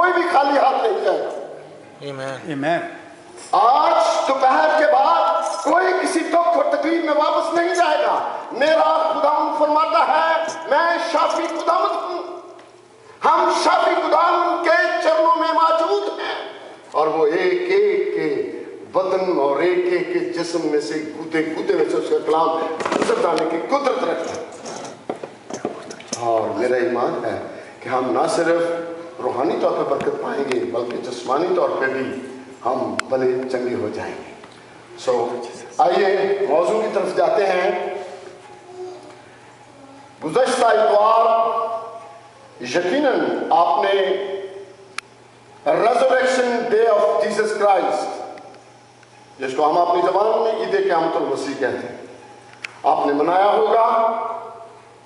कोई भी खाली हाथ नहीं जाएगा। आमीन। आज दोपहर के बाद कोई किसी दुख और तकलीफ में वापस नहीं जाएगा। मेरा खुदावंद फरमाता है, मैं शाफी खुदावंद हूं। हम शाफी खुदावंद के चरणों में मौजूद हैं और वो एक एक के बदन और एक एक के जिस्म में से कूदे कूदे में से उसका कलाम गुजर जाने की कुदरत रखता है। और मेरा ईमान है कि हम ना सिर्फ रूहानी तौर पर बरकत पाएंगे बल्कि जिस्मानी तौर पर भी हम भले चंगे हो जाएंगे। आइए मौजू की तरफ जाते हैं। गुज़श्ता इतवार यकीनन आपने रेज़रेक्शन डे ऑफ जीसस क्राइस्ट, जिसको हम अपनी ज़बान में ईद क़यामतुल मसीह कहते हैं, आपने मनाया होगा।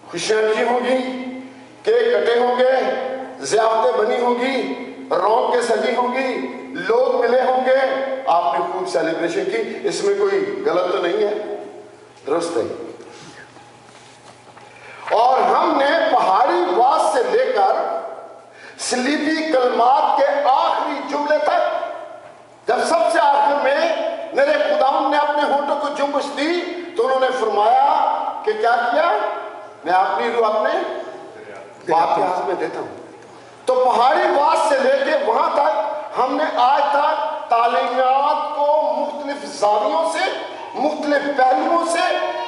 खुशियां की होगी, केक कटे होंगे, ज़ियाफ़तें बनी होगी, रौनकें सजी होंगी, लोग मिले होंगे, आपने खूब सेलिब्रेशन की। इसमें कोई गलत तो नहीं है, दुरुस्त है। और हमने पहाड़ी वास से लेकर सलीबी कलमात के आखिरी जुमले तक, जब सबसे आखिर में मेरे खुदावंद ने अपने होठों को जुम्बश दी तो उन्होंने फरमाया कि क्या किया, मैं अपनी रूह अपने बाप के हाथ में देता हूं। तो पहाड़ी वास से लेके वहां तक हमने आज तक तालीमात को मुख्तलिफ ज़ावियों से, मुख्तलिफ पहलुओं से,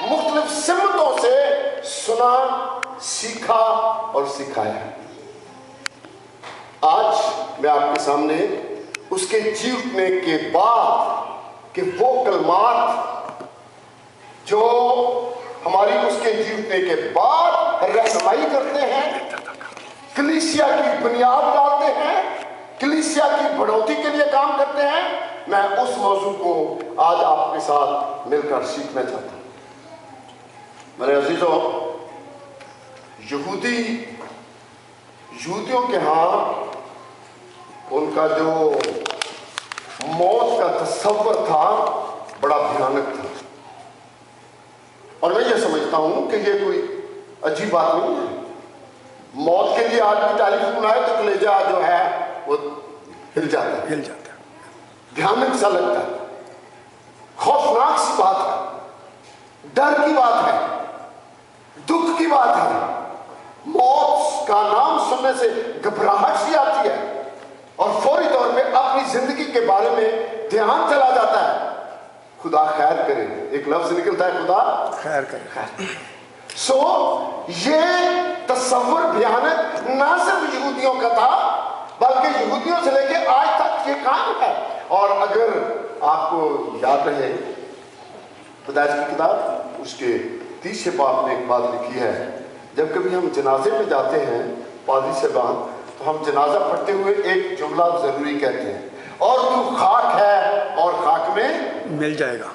मुख्तलिफ सिमतों से सुना, सीखा और सिखाया। आज मैं आपके सामने उसके जीवने के बाद कि वो कलमात जो हमारी उसके जीवने के बाद रहनुमाई करते हैं, कलीसिया की बुनियाद डालते हैं, कलीसिया की बढ़ोतरी के लिए काम करते हैं, मैं उस मौजू को आज आपके साथ मिलकर सीखना चाहता हूं। मेरे अजीजों, यहूदियों के यहाँ उनका जो मौत का तस्वर था बड़ा भयानक था। और मैं ये समझता हूं कि ये कोई अजीब बात नहीं है। मौत के लिए आदमी टेलीफोन आए तो कलेजा जो है वो हिल जाता है, भयानक सा लगता है, खौफनाक सी बात है, डर की बात है, दुख की बात है। मौत का नाम सुनने से घबराहट सी आती है और फौरी तौर पे अपनी जिंदगी के बारे में ध्यान चला जाता है। खुदा खैर करे, एक लफ्ज निकलता है, खुदा खैर करे। ये तस्वर भयानक ना सिर्फ यहूदियों का था बल्कि यहूदियों से लेके आज तक ये काम है। और अगर आपको याद रहे, पैदाइश की किताब उसके 30 बाब में एक बात लिखी है, जब कभी हम जनाजे में जाते हैं पादी से बांध, तो हम जनाजा पढ़ते हुए एक जुमला जरूरी कहते हैं, और तू खाक है और खाक में मिल जाएगा।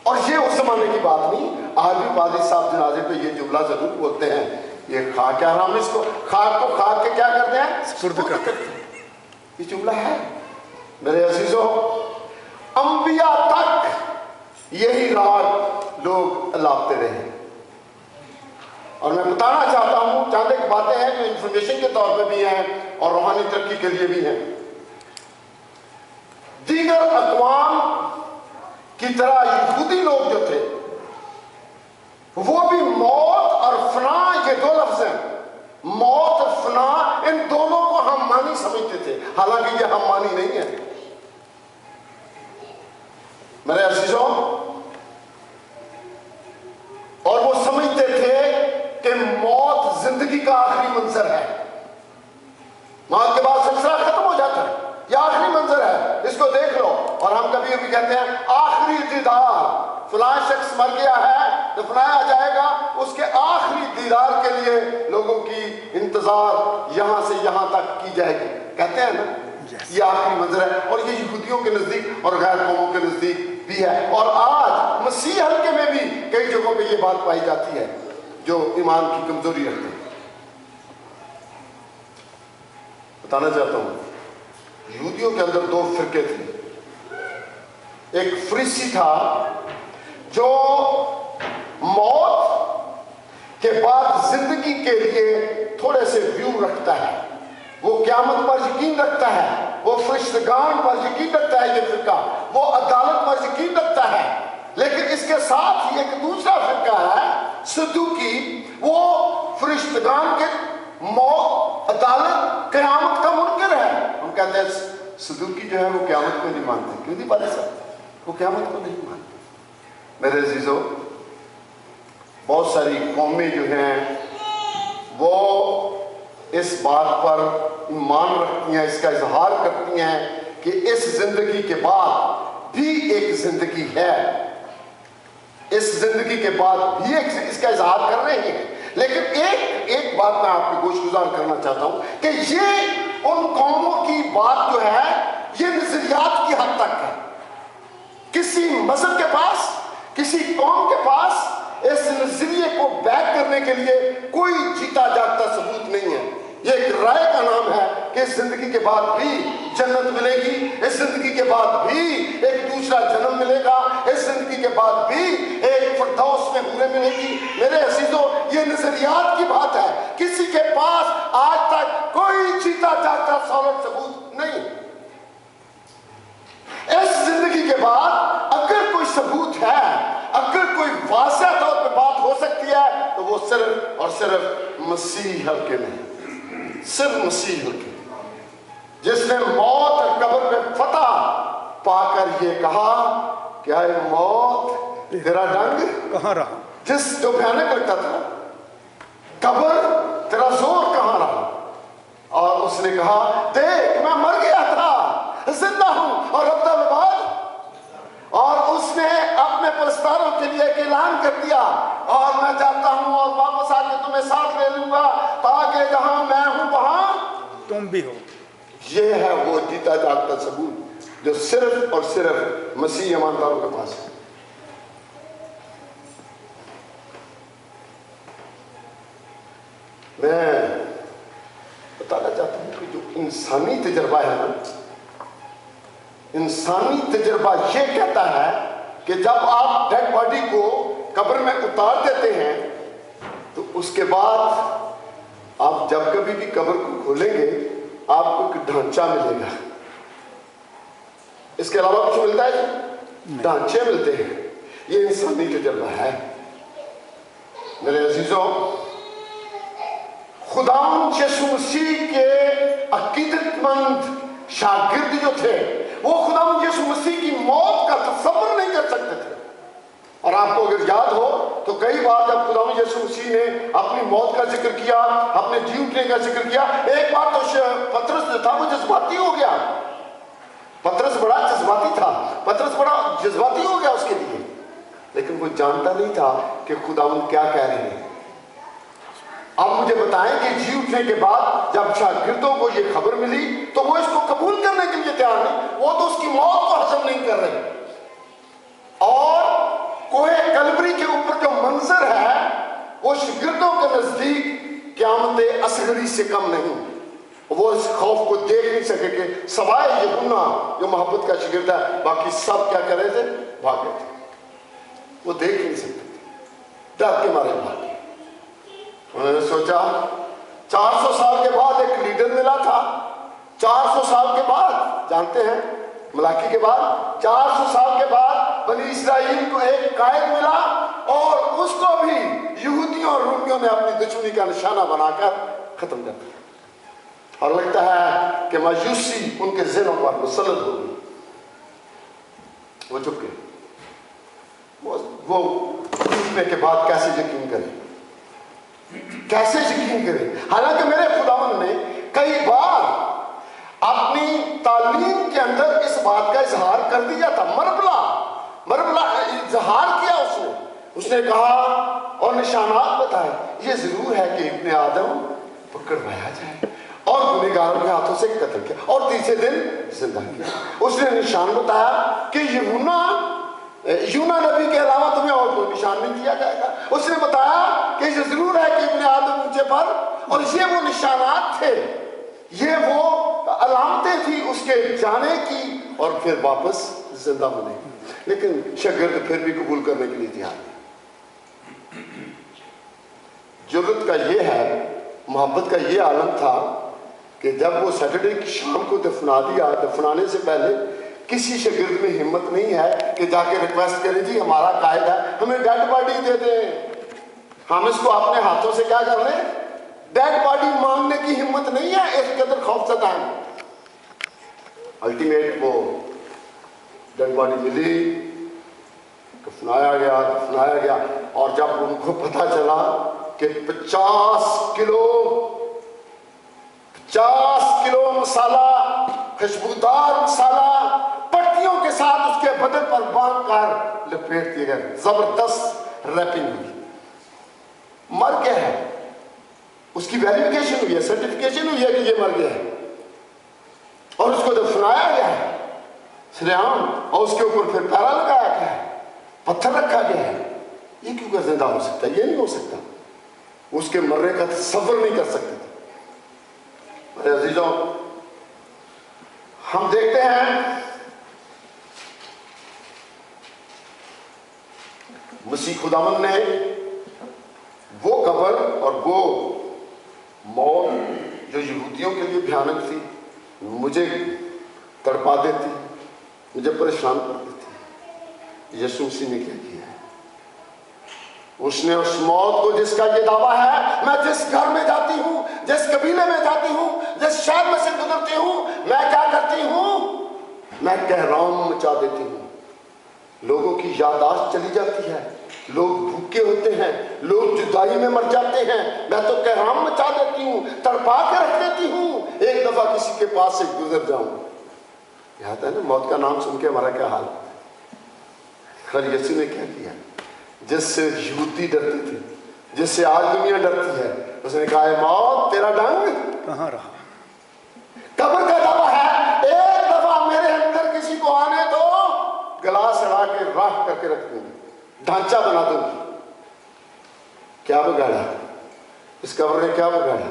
और ये उस जमाने की बात नहीं, आज भी पादी साहब जनाजे पे ये जुमला जरूर बोलते हैं, ये खाक है। हम इसको खाक को खाक के क्या करते हैं, सुपुर्द करते हैं। ये जुमला है। मेरे अजीजों, अंबिया तक यही राग लोग अलापते रहे। और मैं बताना चाहता हूं, चंद एक बातें हैं जो इंफॉर्मेशन के तौर पे भी हैं और रूहानी तरक्की के लिए भी हैं। दीगर अक़वाम की तरह यहूदी लोग जो थे वो भी मौत और फना, ये दो लफ्ज हैं, मौत और फना, इन दोनों को हम मानी समझते थे, हालांकि ये हम मानी नहीं है। मेरे अजीजों, और वो समझते थे कि मौत जिंदगी का आखिरी मंजर है, मौत के बाद सिलसिला खत्म हो जाता है, यह आखिरी मंजर है, इसको देख लो। और हम कभी कभी कहते हैं आखिरी दीदार, फलां शख्स मर गया है, दफनाया जाएगा, उसके आखिरी दीदार के लिए लोगों की इंतजार यहां से यहां तक की जाएगी, कहते हैं ना, ये आखिरी मंजर है। और ये यहूदियों के नजदीक और गैर कौमों के नजदीक भी है, और आज मसीह हल्के में भी कई जगहों पे ये बात पाई जाती है जो ईमान की कमजोरी रखते हैं। बताना चाहता हूं, यहूदियों के अंदर दो फिरके थे। एक फरीसी था जो मौत के बाद जिंदगी के लिए थोड़े से व्यू रखता है। वो क्या क़यामत पर यकीन रखता है, वो फरिश्तगान पर यकीन रखता है, ये फिरका वो अदालत पर यकीन रखता है। लेकिन इसके साथ ही एक दूसरा फिरका है सदूकी, वो फरिश्तगान के मौत, अदालत, क़यामत का मुनकर है। हम कहते हैं सदूकी जो है वो क़यामत को नहीं मानते। क्यों नहीं मानते साहब? वो क़यामत को नहीं मानते। मेरे अजीजों, बहुत सारी कौमें जो हैं वो इस बात पर ईमान रखती हैं, इसका इजहार करती हैं कि इस जिंदगी के बाद भी एक जिंदगी है, इस जिंदगी के बाद भी एक इसका इजहार कर रहे हैं। लेकिन एक बात मैं आपकी गोशगुजार करना चाहता हूं कि ये उन कौमों की बात जो है ये नजरियात की हद तक है। किसी मजहब के पास, किसी कौम के पास इस नजरिए को बैक करने के लिए कोई जीता जागता सबूत नहीं है। ये एक राय का नाम है कि इस जिंदगी के बाद भी जन्नत मिलेगी, इस जिंदगी के बाद भी एक दूसरा जन्म मिलेगा, इस जिंदगी के बाद भी एक फिरदौस में हूरें मिलेगी। मेरे अजीजों, ये नजरियात की बात है। किसी के पास आज तक कोई जीता जागता सॉलिड सबूत नहीं। इस जिंदगी के बाद अगर कोई सबूत है, अगर कोई वाज़ेह तौर पर बात हो सकती है, तो वो सिर्फ और सिर्फ मसीह हल्के में, सिर्फ मसीह हल्के, जिसने मौत और कब्र में फतह पाकर ये कहा, क्या है मौत तेरा डंग कहाँ रहा, जिस जो भयानक लगता था, कब्र तेरा जोर कहाँ रहा। और उसने कहा, देख मैं मर गया था, जिंदा हूं और अब्दुल, और उसने अपने परस्तारों के लिए एक ऐलान कर दिया, और मैं जाता हूं और वापस आके तुम्हें साथ ले लूंगा, ताकि जहां मैं हूं वहां तुम भी हो। ये है वो जीता जागता सबूत जो सिर्फ और सिर्फ मसीह ईमानदारों के पास है। मैं बताना चाहता हूं कि जो इंसानी तजर्बा है ना, इंसानी तजर्बा ये कहता है कि जब आप डेड बॉडी को कब्र में उतार देते हैं तो उसके बाद आप जब कभी भी कब्र को खोलेंगे आपको एक ढांचा मिलेगा। इसके अलावा कुछ मिलता है? ढांचे मिलते हैं। ये इंसानी तजर्बा है। मेरे अजीजों, खुदावंद यीशु मसीह के अकीदतमंद शागिर्द जो थे वो खुदावंद यीशु मसीह की मौत का तसव्वुर नहीं कर सकते थे। और आपको अगर याद हो तो कई बार जब खुदावंद यीशु मसीह ने अपनी मौत का जिक्र किया, अपने जी उठने का जिक्र किया, एक बार तो पतरस जो था वो जज्बाती हो गया। पतरस बड़ा जज्बाती था, पतरस बड़ा जज्बाती हो गया उसके लिए, लेकिन वो जानता नहीं था कि खुदावंद क्या कह रहे हैं। आप मुझे बताएं कि जी उठने के बाद जब शागिर्दों को ये खबर मिली तो वो इसको कबूल करने के लिए तैयार नहीं, वो तो उसकी मौत को हजम नहीं कर रहे। और कोहे कलवरी के ऊपर जो मंजर है वो शागिर्दों के नजदीक क़यामत असगरी से कम नहीं। वो इस खौफ को देख नहीं सके कि सवाए यूहन्ना जो मोहब्बत का शागिर्द है, बाकी सब क्या कर रहे थे? भाग गए थे। वो देख नहीं सकते थे, डर के मारे भागे। उन्होंने सोचा 400 साल के बाद एक लीडर मिला था। 400 साल के बाद, जानते हैं मलाकी के बाद 400 साल के बाद बनी इस्राइल को एक कायद मिला और उसको भी यहूदियों और रोमियों ने अपनी दुश्मनी का निशाना बनाकर खत्म कर दिया। और लगता है कि मायूसी उनके ज़हनों पर मुसल्लत हो गई। वो चुप गए। वो टूटने के बाद कैसे यकीन करें, कैसे यकीन करें? हालांकि मेरे खुदावंद ने कई बार अपनी तालीम के अंदर इस बात का इजहार कर दिया था। मरबला इजहार किया उसने कहा और निशानात बताए, ये जरूर है कि इब्ने आदम पकड़वाया जाए और गुनहगारों के हाथों से कत्ल किया और तीसरे दिन जिंदा किया। उसने निशान बताया कि यूना नबी के अलावा तुम्हें और कोई निशान नहीं दिया जाएगा। उसने बताया कि ये जरूर है कि इब्ने आदम ऊंचे पर, और ये वो निशानात थे, ये वो अलामतें थी उसके जाने की और फिर वापस जिंदा होने की। लेकिन शागिर्द फिर भी कबूल करने के लिए तैयार नहीं। जुर्रत का ये है, मोहब्बत का ये आलम था कि जब वो सैटरडे की शाम को दफना दिया, दफनाने से पहले किसी शागिर्द में हिम्मत नहीं है कि जाके रिक्वेस्ट करें, जी हमारा कायद है, हमें डेड बॉडी दे दें, हम इसको अपने हाथों से क्या कर लें, डेड बॉडी मांगने की हिम्मत नहीं है, इस कदर खौफजदा है। अल्टीमेट वो डेड बॉडी मिली, दफनाया गया और जब उनको पता चला कि 50 किलो मसाला, खुशबूदार मसाला पट्टियों के साथ उसके बदन पर बांध कर लपेट दिए गए, जबरदस्त रैपिंग हुई, मर गया है, उसकी वेरिफिकेशन हुई है, सर्टिफिकेशन हुई है कि ये मर गया है, और उसको दफनाया गया है सरेआम, और उसके ऊपर फिर पैरा लगाया गया है, पत्थर रखा गया है। ये क्यों कर जिंदा हो सकता है? ये नहीं हो सकता, उसके मरने का तसव्वुर नहीं कर सकते। मेरे अजीजों, हम देखते हैं मसीह खुदावंद ने वो कब्र और वो मौत जो यहूदियों के लिए भयानक थी, मुझे तड़पा देती, मुझे परेशान कर देती, यीशु मसीह ने क्या किया है? उसने उस मौत को, जिसका ये दावा है, मैं जिस घर में जाती हूं, जिस कबीले में जाती हूं, जिस शहर में से गुजरती हूं, मैं क्या करती हूं? मैं कहराम मचा देती हूं, लोगों की याददाश्त चली जाती है, लोग भूखे होते हैं, लोग जुदाई में मर जाते हैं, मैं तो कहराम मचा देती हूं, तड़पा के रख देती हूं, एक दफा किसी के पास से गुजर जाऊं। याद है ना, मौत का नाम सुन के हमारा क्या हाल होता है। खैर यीशु ने क्या किया? जिससे यहूदी डरती थी, जिससे आज दुनिया डरती है, उसने कहा, मौत तेरा डंग कहाँ रहा? कब्र का दावा है, एक दफा मेरे अंदर किसी को आने दो, गला सड़ा के राख करके रख दूंगी, ढांचा बना दूंगी। क्या बिगाड़ा इस कब्र ने? क्या बिगाड़ा?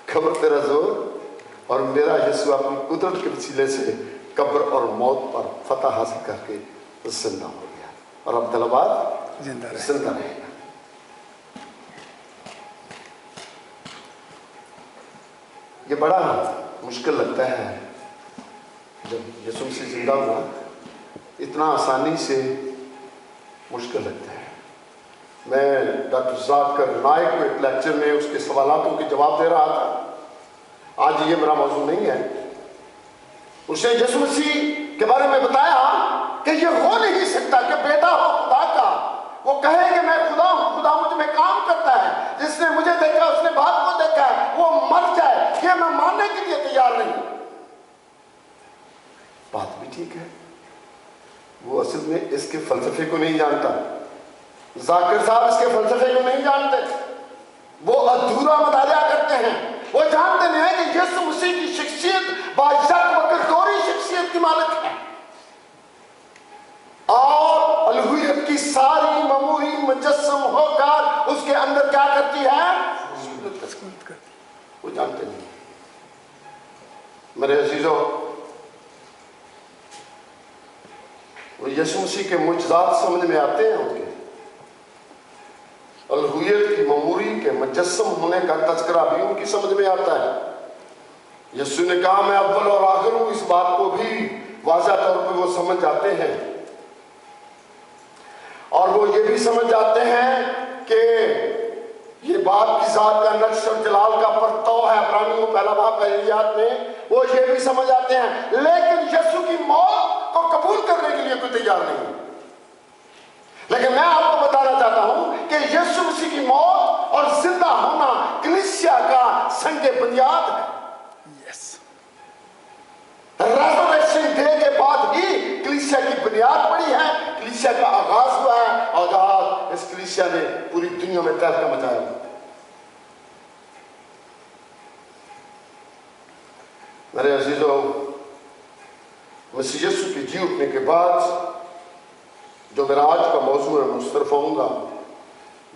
कब्र तेरा जोर और मेरा यीशु अपनी कुदरत के वसीले से कब्र और मौत पर फतह हासिल करके जिंदा हो गया, और अब तलबाद जिंदा रहेगा। ये बड़ा मुश्किल लगता है जब यीशु मसीह जिंदा हुआ, इतना आसानी से मुश्किल लगता है। मैं डॉक्टर जाकिर नाइक को एक लेक्चर में उसके सवालों के जवाब दे रहा था, आज ये मेरा मौजूद नहीं है। उसने यीशु मसीह के बारे में बताया कि ये हो नहीं सकता कि बेटा हो खुदा का, वो कहे कि मैं खुदा हूं, खुदा मुझ में काम करता है, जिसने मुझे देखा उसने बाप को देखा है, वो मर जाए, ये मैं मानने के लिए तैयार नहीं। बात भी ठीक है, वो असल में इसके फलसफे को नहीं जानता। जाकिर साहब इसके फलसफे को नहीं जानते, वो अधूरा मुतालिया करते हैं। वो जानते नहीं है कि यीशु मसीह की शख्सियत बाशक वकरदोरी शख्सियत की मालिक है, और अलहुयत की सारी ममूरी मुजस्सम होकर उसके अंदर क्या करती है? वो जानते नहीं। मेरे अजीजों, वो यीशु मसीह के मुजज़ात समझ में आते हैं, उनके अलहुयत की ममूरी के मुजस्सम होने का तज़किरा भी उनकी समझ में आता है। यीशु ने कहा, मैं अव्वल और आखिर हूं, इस बात को भी वाज़ह तौर पर वो समझ जाते हैं, और वो ये भी समझ जाते हैं कि ये बाप की जात का नक्श और जलाल का परतव है, इब्रानियों पहला बाब पहलियात में, वो ये भी समझ आते हैं, लेकिन यीशु की मौत को कबूल करने के लिए कोई तैयार नहीं। लेकिन मैं आपको बताना चाहता हूं कि यीशु मसीह की मौत और जिंदा होना कलीसिया का संगे बुनियाद है। रेज़रेक्शन डे के बाद ही कलीसिया की बुनियाद पड़ी है, कलीसिया का आगाज हुआ है, और आज इस कलीसिया ने पूरी दुनिया में तहलका मचाया। मेरे अजीजों, मसीह यीशु के जी उठने के बाद जो मेरा आज का मौजू है, मैं उस तरफ आऊंगा।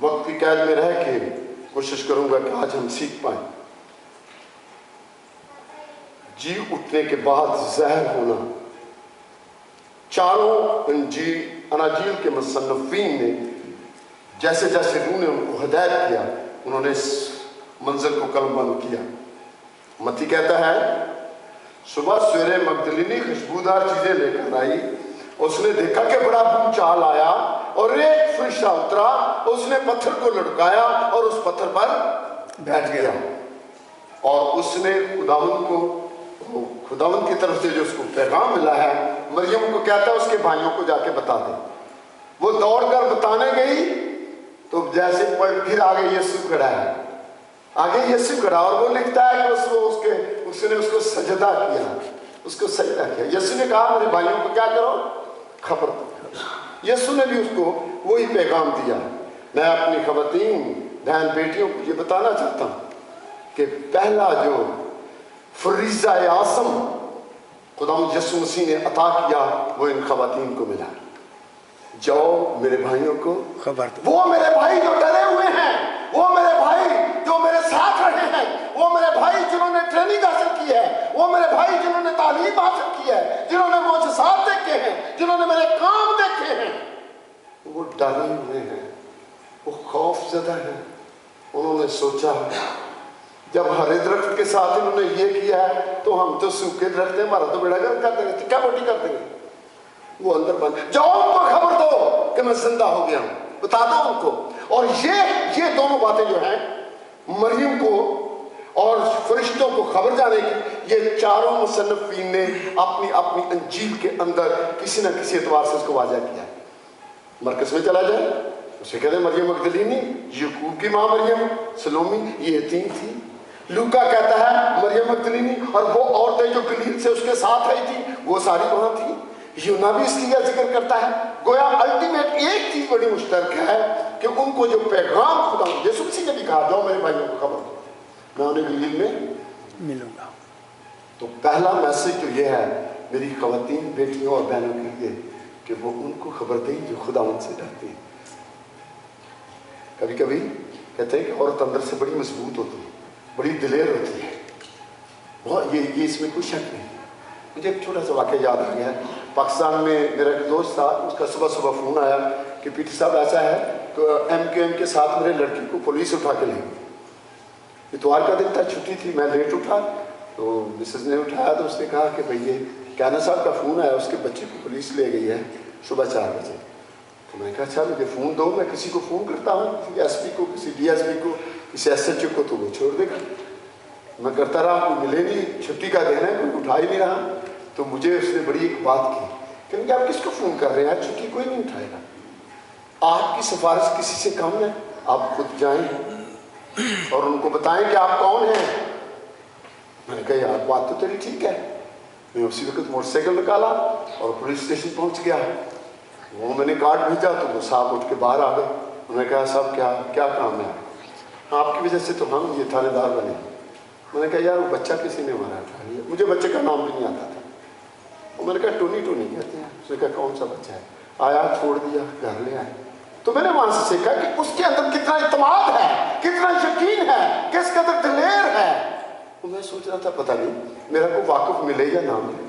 वक्त की कैद में रह के कोशिश करूंगा कि आज हम सीख पाए। जी उठने के बाद ज़ाहिर होना, चारों अनाजील के मुसन्निफीन ने जैसे जैसे रूह ने उनको हिदायत किया, उन्होंने इस मंजर को कलमबंद किया। मत्ती कहता है सुबह सवेरे मगदलीनी खुशबूदार चीजें लेकर आई। उसने देखा कि बड़ा भूचाल आया और एक फरिश्ता उतरा, उसने पत्थर को लुढ़काया और उस पत्थर पर बैठ गया। और उसने खुदावंद की तरफ से जो उसको पैगाम मिला है, मरियम को कहता है उसके भाइयों को जाके बता दे। वो दौड़कर बताने गई तो जैसे फिर आगे यीशु खड़ा है, आगे यीशु खड़ा, और वो लिखता है कि उसने उसको सजदा किया, उसको सजदा किया। यीशु ने कहा मेरे भाइयों को क्या करो, खबर दो। यीशु ने भी उसको वही पैगाम दिया। मैं अपनी खवातीन बहन बेटियों को ये बताना चाहता हूँ कि पहला जो फरीज़ा आज़म खुदावंद यीशु मसीह ने अता किया वो इन खवातीन को मिला। जाओ मेरे भाइयों को खबर दो। वो मेरे भाई जो डरे हुए हैं, वो मेरे भाई जो मेरे साथ रहे हैं, वो मेरे भाई जिन्होंने ट्रेनिंग हासिल की है, वो मेरे भाई जिन्होंने तालीम हासिल की है, जिन्होंने मोजज़ात देखे हैं, जिन्होंने मेरे काम देखे हैं, वो डरे हुए हैं, वो खौफज़दा हैं। उन्होंने सोचा जब हरे दरख्त के साथ इन्होंने ये किया है तो हम तो सूखे दरख्त हैं, हमारा तो बेड़ा गर्क कर देंगे, टिक्का बोटी कर देंगे। वो अंदर बंद, जाओ उनको खबर दो कि मैं जिंदा हो गया हूं, बता दो उनको। और ये दोनों बातें जो हैं मरियम को और फरिश्तों को खबर जाने की, ये चारों मुसन्निफीन ने अपनी अपनी अंजील के अंदर किसी न किसी एतबार से इसको वाज़ा किया। मरकज में चला जाए, उसे कहते हैं मरियम मगदलीनी, याकूब की माँ मरियम, सलोमी, ये तीन थी। लूका कहता है मरियम मगदलीनी और वो औरतें जो गलील से उसके साथ आई थी वो सारी वहां थी। यूना भी इसकी जिक्र करता है। गोया अल्टीमेट एक चीज बड़ी मुश्तरक है कि उनको जो पैगाम खुदा यीशु मसीह ने भी कहा जाओ मेरे भाइयों को खबर दो, मैं उन्हें गलील में मिलूंगा। तो पहला मैसेज तो ये है मेरी खवातीन बेटियों और बहनों के लिए कि वो उनको खबर दें जो खुदा उनसे डरती है। कभी कभी कहते हैं कि औरत अंदर से बड़ी मजबूत होती है, बड़ी दिलेर होती है, बहुत ये इसमें कोई शक नहीं। मुझे एक छोटा सा वाक़या याद आ गया। पाकिस्तान में मेरा एक दोस्त था, उसका सुबह सुबह फ़ोन आया कि पीटी साहब ऐसा है तो MQM के साथ मेरे लड़की को पुलिस उठा के ले गई। इतवार का दिन था, छुट्टी थी, मैं लेट उठा तो मिसेज ने उठाया तो उसने कहा कि भाई ये कहना साहब का फ़ोन आया, उसके बच्चे को पुलिस ले गई है सुबह 4 बजे। तो मैंने कहा अच्छा मुझे फ़ोन दो, मैं किसी को फ़ोन करता हूँ, किसी SP को, किसी DSP को, किसी SHO को, तो वो छोड़ देगा। मैं करता रहा, कोई मिले नहीं, छुट्टी का दिन है, कोई उठा ही नहीं रहा। तो मुझे उसने बड़ी एक बात की कि आप किसको फ़ोन कर रहे हैं, छुट्टी कोई नहीं उठाएगा, आपकी सिफारिश किसी से कम है, आप खुद जाएं और उनको बताएं कि आप कौन हैं। मैंने कहा यार बात तो तेरी ठीक है। मैं उसी वक्त मोटरसाइकिल निकाला और पुलिस स्टेशन पहुंच गया। वो मैंने कार्ड भेजा तो वो साहब उठ के बाहर आ गए। उन्होंने कहा साहब क्या काम है, आपकी वजह से तो हम ये थानेदार बने। मैंने कहा यार वो बच्चा किसी ने मारा उठा लिया, मुझे बच्चे का नाम भी नहीं आता था। और मैंने कहा टोनी कहते हैं। उसने कहा कौन सा बच्चा है, आया छोड़ दिया घर ले आए। तो मैंने वहां से सीखा कि उसके अंदर कितना इत्मीनान है, कितना यकीन है, किस कदर दिलेर है। तो मैं सोच रहा था पता नहीं मेरा को वाकिफ मिले या ना मिले,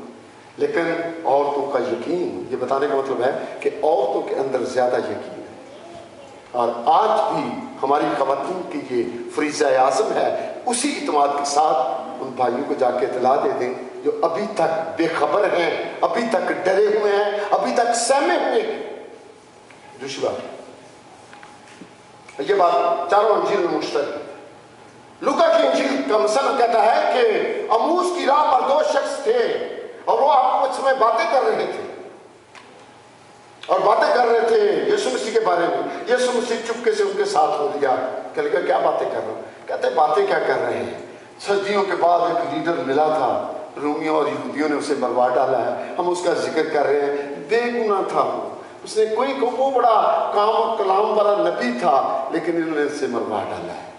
लेकिन औरतों का यकीन, ये बताने का मतलब है कि औरतों के अंदर ज्यादा यकीन है। और आज भी हमारी खवातीन की ये फरीज़ा आज़म है, उसी इत्मीनान के साथ उन भाइयों को जाके इत्तला दे दें जो अभी तक बेखबर हैं, अभी तक डरे हुए हैं, अभी तक सहमे हुए हैं। दूसरी बात, ये बात चारों अंजील में मुश्तरक है। लूका की अंजील का मसला कहता है कि अमूस की राह पर 2 शख्स थे और वो आपस में बातें कर रहे थे और बातें कर रहे थे यीशु मसीह के बारे में। यीशु मसीह चुपके से उनके साथ हो गया। कहने क्या बातें कर रहे हो? कहते बातें क्या कर रहे हैं, सदियों के बाद एक लीडर मिला था, रोमियों और यहूदियों ने उसे मरवा डाला है, हम उसका जिक्र कर रहे हैं। बेगुनाह था उसने, कोई वो बड़ा काम और कलाम वाला नबी था, लेकिन इन्होंने उसे मरवा डाला है।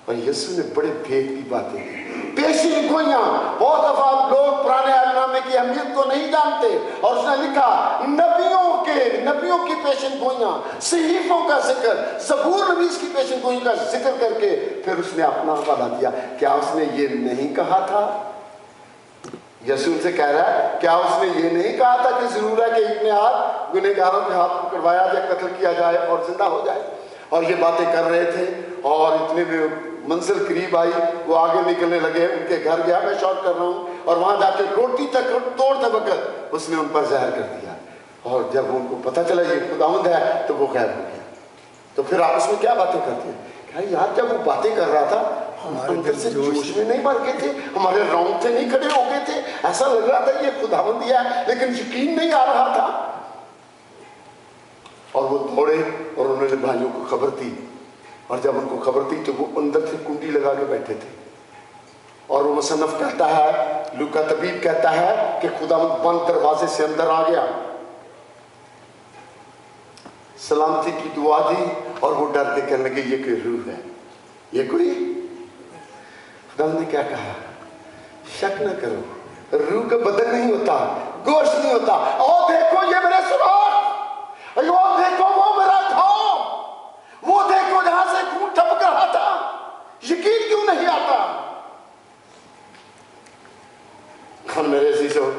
और यीशु ने बड़े भेद की बातें की, पेशी गोइयां। बहुत दफा लोग पुराने अहदनामे की अहमियत को नहीं जानते और उसने लिखा नबियों की पेशन गोइयां, सहीफों का जिक्र, ज़बूर नबीस की पेशन गोइयों का जिक्र करके फिर उसने अपना हवाला दिया। क्या उसने ये नहीं कहा था? यीशु उनसे कह रहा है क्या उसने ये नहीं कहा था कि जरूर है कि इतने हाथ गुनहगारों के हाथ पकड़वाया जाए, कत्ल किया जाए और जिंदा हो जाए? और ये बातें कर रहे थे और इतने में मंजिल करीब आई, वो आगे निकलने लगे, उनके घर गया, मैं शॉर्ट कर रहा हूँ, और वहां जाके रोटी तक तोड़ते वक्त उसने उन पर जहर कर दिया। और जब उनको पता चला ये खुदावंद है तो वो गायब हो गया। तो फिर आपस में क्या बातें करते हैं, क्या यार जब वो बातें कर रहा था हम अंदर से जोश में नहीं मर गए थे, हमारे रोंगटे नहीं खड़े हो गए थे, ऐसा लग रहा था ये खुदावंद है, लेकिन यकीन नहीं आ रहा था। और वो दौड़े और उन्होंने भाइयों को खबर दी, और जब उनको खबर दी तो वो अंदर से कुंडी लगा के बैठे थे। और वो मुसन्नफ कहता है, लूका तबीब कहता है कि खुदावंद बंद दरवाजे से अंदर आ गया, सलामती की दुआ दी, और वो डर के कहने लगे ये कोई रूह है, ये कोई। खुदावंद ने क्या कहा, शक न करो, रूह का बदन नहीं होता, गोश्त नहीं होता। और देखो ये मेरे सुराख, और देखो वो मेरा घाव, वो देखो जहां से खून टपक रहा था, यकीन क्यों नहीं आता। खान मेरे अजीजों,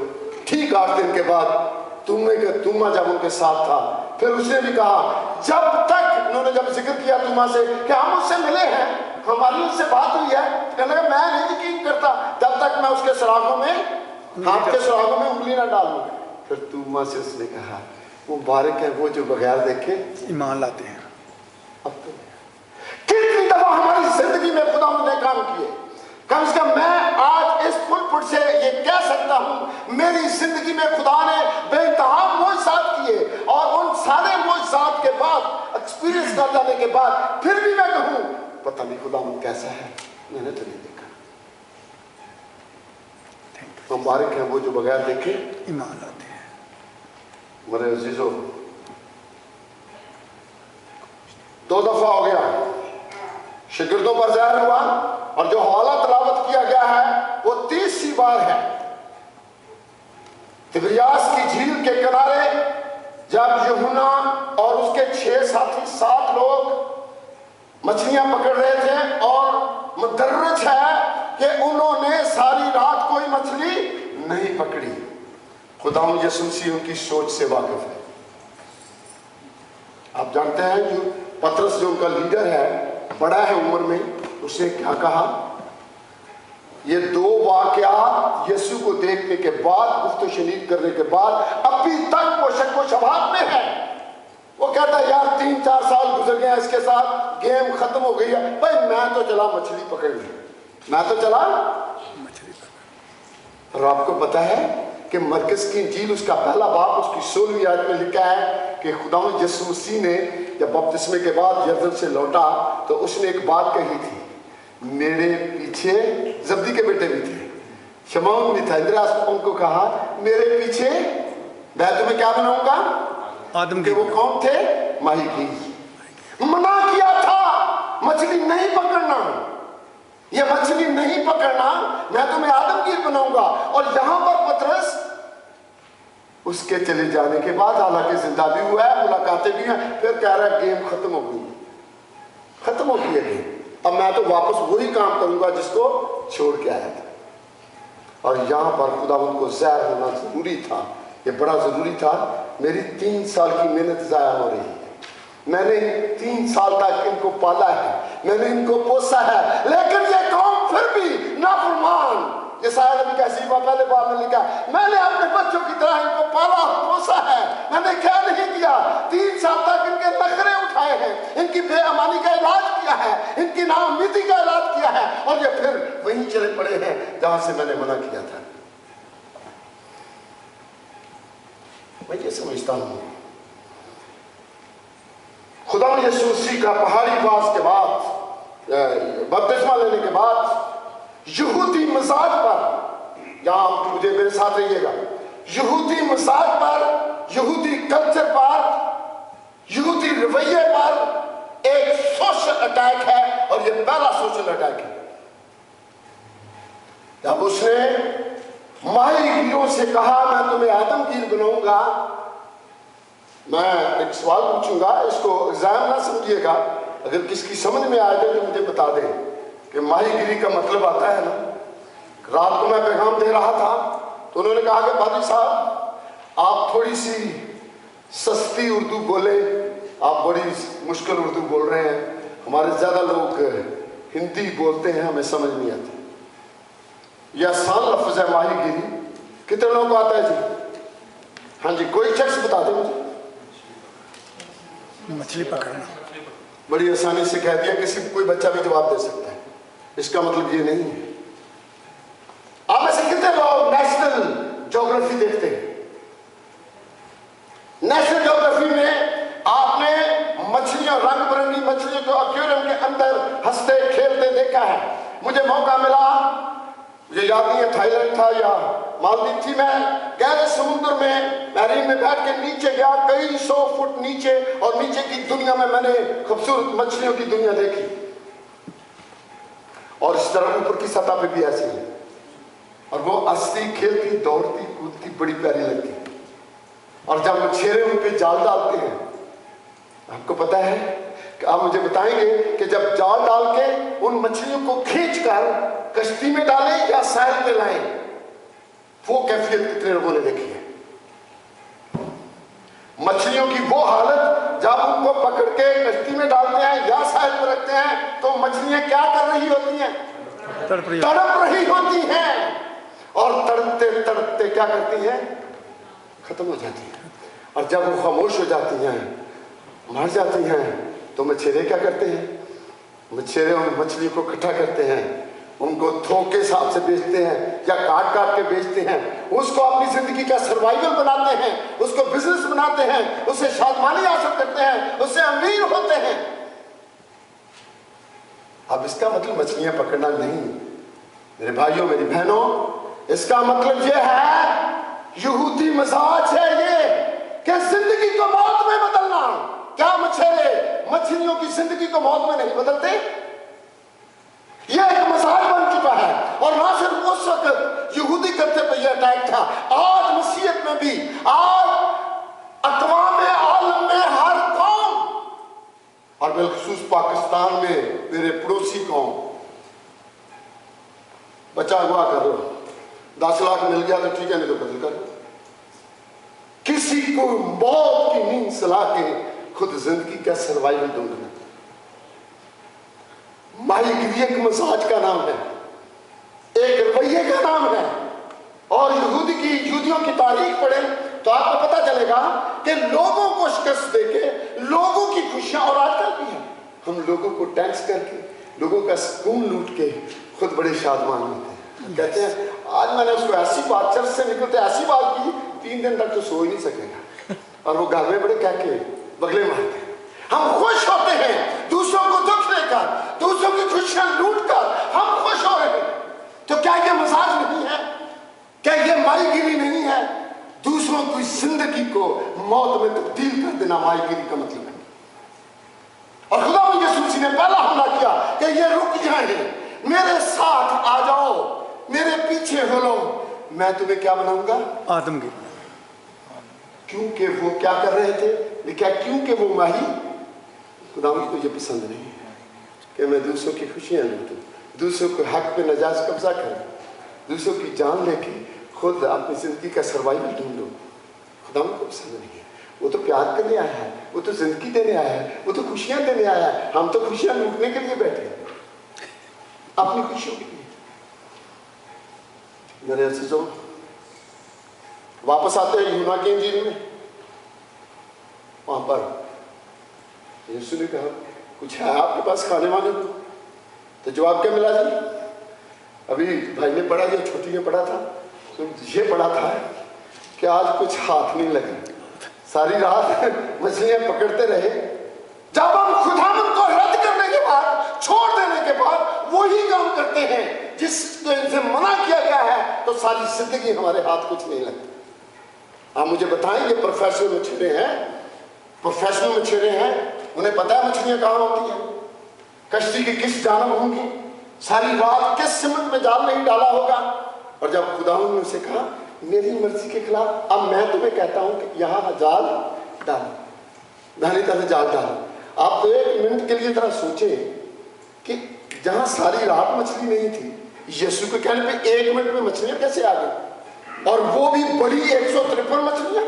ठीक 8 दिन के बाद तुमा जब उनके साथ था, फिर उसने भी कहा, जब तक उन्होंने जब जिक्र किया तुमा से कि हम उससे मिले हैं, हमारी उससे बात हुई है, कहने लगा मैं नहीं यकीन करता जब तक मैं उसके सुराखों में, हाथ के सुराखों में उंगली ना डालूं। फिर तुमा से उसने कहा, वो मुबारक है वो जो बगैर देखे ईमान लाते हैं। अब तो कितनी दफा हमारी जिंदगी में खुदा ने काम किए, कम से कम मैं आज इस पुलपुट से ये कह सकता हूं, मेरी जिंदगी में खुदा ने बेइंतहा मोइज़ात किए, और उन सारे मोइज़ात के बाद, एक्सपीरियंस कर जाने के बाद, फिर भी मैं कहूं पता नहीं खुदा कैसा है, मैंने तो नहीं देखा। मुबारक है वो जो बगैर देखे ईमान लाते हैं। मेरे अजीजों, 2 दफा हो गया शिगिर्दों पर ज़ाहिर हुआ, और जो हवाला तलावत किया गया है वो 30वीं बार है। तिबिरियास की झील के किनारे जब यूहन्ना और उसके 6 साथी 7 लोग मछलियां पकड़ रहे थे, और मुदर्रज है कि उन्होंने सारी रात कोई मछली नहीं पकड़ी। खुदावंद यीशु मसीह उनकी सोच से वाकिफ है। आप जानते हैं जो पतरस जो उनका लीडर है, बड़ा है उम्र में, उसने क्या कहा, ये 2 वाकयात यीशु को देखने के बाद, गुफ्त शनीद करने के बाद अभी तक वो शक व शबाहत में है। वो कहता है यार 3-4 साल गुजर गए इसके साथ, गेम खत्म हो गई है, भाई मैं तो चला मछली पकड़ने, मैं तो चला मछली पकड़। और आपको पता है कि मरकज की इंजील उसका पहला बाब उसकी 16वीं आयत में लिखा है कि खुदावंद यीशु मसीह ने जब बपतिस्मे के बाद यरदन से लौटा तो उसने एक बात कही थी, मेरे पीछे, जब्दी के बेटे भी थे, शमौन भी था, इंद्रियास, उनको कहा मेरे पीछे मैं तुम्हें क्या बनाऊंगा, आदम के। वो कौन थे, माहीगीर। मना किया था मछली नहीं पकड़ना, ये मछली नहीं पकड़ना, मैं तुम्हें आदमगीर बनाऊंगा। और यहां पर पतरस उसके चले जाने के बाद, हालांकि जिंदा भी हुआ है, मुलाकातें भी हैं, फिर कह रहा है गेम खत्म हो गई, खत्म हो गई है गेम, अब मैं तो वापस वही काम करूंगा जिसको छोड़ के आया था। और यहां पर खुदावंद को ज़ाहिर होना जरूरी था, ये बड़ा जरूरी था। मेरी 3 साल की मेहनत ज़ाया हो रही है, मैंने 3 साल तक इनको पाला है, मैंने इनको पोसा है, लेकिन ये कौम फिर भी नाफरमान। यशायाह नबी का सीफा पहले बार में लिखा, मैंने अपने बच्चों की तरह इनको पाला और पोसा है, मैंने क्या नहीं किया। 3 साल तक इनके नखरे उठाए हैं, इनकी बेअमानी का इलाज किया है, इनकी नाउम्मीदी का इलाज किया है, और ये फिर वहीं चले पड़े हैं जहां से मैंने मना किया था। मैं ये समझता हूं खुदा यीशु मसीह का पहाड़ी वास के बाद, बपतिस्मा लेने के बाद, यहूदी मजाज पर, यहां मुझे मेरे साथ रहिएगा, यहूदी मजाज पर, यहूदी कल्चर पर, यहूदी रवैये पर एक सोशल अटैक है, और ये पहला सोशल अटैक है। जब उसने माहीगीरों से कहा मैं तुम्हें आदमगीर बनाऊंगा, मैं एक सवाल पूछूंगा, इसको एग्जाम ना समझिएगा, अगर किसकी समझ में आ जाए तो मुझे बता दें कि माहीगीरी का मतलब आता है ना। रात को मैं पैगाम दे रहा था तो उन्होंने कहा कि पादी साहब आप थोड़ी सी सस्ती उर्दू बोले, आप बड़ी मुश्किल उर्दू बोल रहे हैं, हमारे ज़्यादा लोग हिंदी बोलते हैं, हमें समझ नहीं आती। यह आसान लफ्ज है माहीगिरी। कितने लोगों को आता है जी? हाँ जी, कोई शख्स बता दे मुझे। मछली पकड़ना। बड़ी आसानी से कह दिया, किसी कोई बच्चा भी जवाब दे सकता है। इसका मतलब ये नहीं है। आप में से कितने लोग नेशनल ज्योग्राफी देखते हैं? नेशनल ज्योग्राफी में आपने मछलियां, रंग बिरंगी मछलियों को एक्वेरियम के अंदर हंसते खेलते देखा है। मुझे मौका मिला, मुझे याद नहीं है थाईलैंड था या मालदीव थी, मैं गहरे समुद्र में मैरीन में बैठ के नीचे गया, कई 100 फुट नीचे, और नीचे की दुनिया में मैंने खूबसूरत मछलियों की दुनिया देखी। और इस तरह ऊपर की सतह पे भी ऐसी है, और वो हंसती खेलती दौड़ती कूदती बड़ी प्यारी लगती है। और जब मछेरे उन पे जाल डालते हैं, आपको पता है कि आप मुझे बताएंगे कि जब जाल डाल के उन मछलियों को खींचकर कश्ती में डालें या साइल पे लाएं, वो कैफियत कितने लोगों ने देखी है? मछलियों की वो हालत जब उनको पकड़ के कश्ती में डालते हैं या साइल पे रखते हैं, तो मछलियां क्या कर रही होती हैं? तड़प रही होती हैं। और तड़पते तड़पते क्या करती हैं? खत्म हो जाती है। और जब वो खामोश हो जाती हैं, मर जाती हैं, तो मछेरे क्या करते हैं? मछेरे उन मछलियों को इकट्ठा करते हैं, उनको थोक के हिसाब से बेचते हैं या काट काट के बेचते हैं, उसको अपनी जिंदगी का सर्वाइवल बनाते हैं, उसको बिजनेस बनाते हैं, उससे शादमानी हासिल करते हैं, उससे अमीर होते हैं। अब इसका मतलब मछलियां पकड़ना नहीं मेरे भाइयों मेरी बहनों, इसका मतलब यह है, यहूदी मजाज है ये कि जिंदगी को मौत में बदलना। क्या मछेरे मछलियों की जिंदगी को मौत में नहीं बदलते? यह एक मजाज बन चुका है। और ना सिर्फ उस वक्त यहूदी करते पे यह अटैक था, आज मसीहत में भी, आज अक़वाम आलम में हर कौम, और बिलखुसूस पाकिस्तान में मेरे पड़ोसी कौम, बचा हुआ कर लो, 10 लाख मिल गया तो ठीक है, नहीं तो कत्ल कर। किसी को मौत की नींद सला के खुद जिंदगी का सर्वाइवल ढूंढना, माहीगिरी एक मजाज का नाम है, एक रवैये का नाम है। और यहूदियों की तारीख पढ़े तो आपको पता चलेगा कि लोगों को शिकस्त देके लोगों की खुशियां, और आजकल भी है, हम लोगों को टैक्स करके लोगों का सुकून लूट के खुद बड़े शादमान होते हैं। कहते हैं आज मैंने उसको ऐसी बात, चर्च से निकलते ऐसी बात की, 3 दिन तक तो सो ही नहीं सकेगा, और वो घर में बड़े कह के बगले मारते हैं। हम खुश होते हैं दूसरों को दुख देकर, दूसरों की खुशियां लूट कर हम खुश हो रहे हैं। तो क्या ये मजाज नहीं है? क्या ये माहीगिरी नहीं है? दूसरों की जिंदगी को मौत में तब्दील कर देना माहीगिरी का मतलब है। और खुदा यीशु मसीह ने पहला हमला किया कि ये रुक जाए, मेरे साथ आ जाओ, मेरे पीछे हो लो, मैं तुम्हें क्या बनाऊंगा? आदमगिरी। क्योंकि वो क्या कर रहे थे? लिखा क्योंकि वो माही खुदा को ये पसंद नहीं है कि मैं दूसरों की खुशियां लूटूं, दूसरों के हक पे नजायज कब्जा करूं, दूसरों की जान लेके खुद अपनी जिंदगी का सर्वाइवल ढूंढूं। खुदा को पसंद नहीं है। वो तो प्यार करने आया है, वो तो जिंदगी देने आया है, वो तो खुशियां देने आया है। हम तो खुशियां लूटने के लिए बैठे हैं, अपनी खुशियों के लिए। मेरे अजीजों, वापस आते हैं यूना की इंजील में, वहां पर यीशु ने कहा कुछ है आपके पास खाने वाले को? तो जवाब क्या मिला जी? अभी भाई ने पढ़ा, ये छोटी ने पढ़ा था, तो ये पढ़ा था कि आज कुछ हाथ नहीं लगा, सारी रात मछलियां पकड़ते रहे। जब हम खुदावंद को रद्द करने के बाद, छोड़ देने के बाद वही काम करते हैं जिसको इनसे मना किया गया है, तो सारी जिंदगी हमारे हाथ कुछ नहीं लगता। आप मुझे बताएंगे, प्रोफेशनल मछेरे हैं, प्रोफेशनल मछेरे हैं, उन्हें पता है मछलियां कहाँ होती हैं, कश्ती की किस जानब होंगी, सारी रात किस सिमत में जाल नहीं डाला होगा। और जब खुदावंद ने उसे कहा मेरी मर्जी के खिलाफ, अब मैं तुम्हें कहता हूं कि यहाँ जाल डालो, मैंने तरह जाल डालो। आप तो 1 मिनट के लिए तरह सोचें कि जहां सारी रात मछली नहीं थी, यीशु के कहने पे 1 मिनट में मछलियां कैसे आ गई, और वो भी बड़ी 153 मछलियां।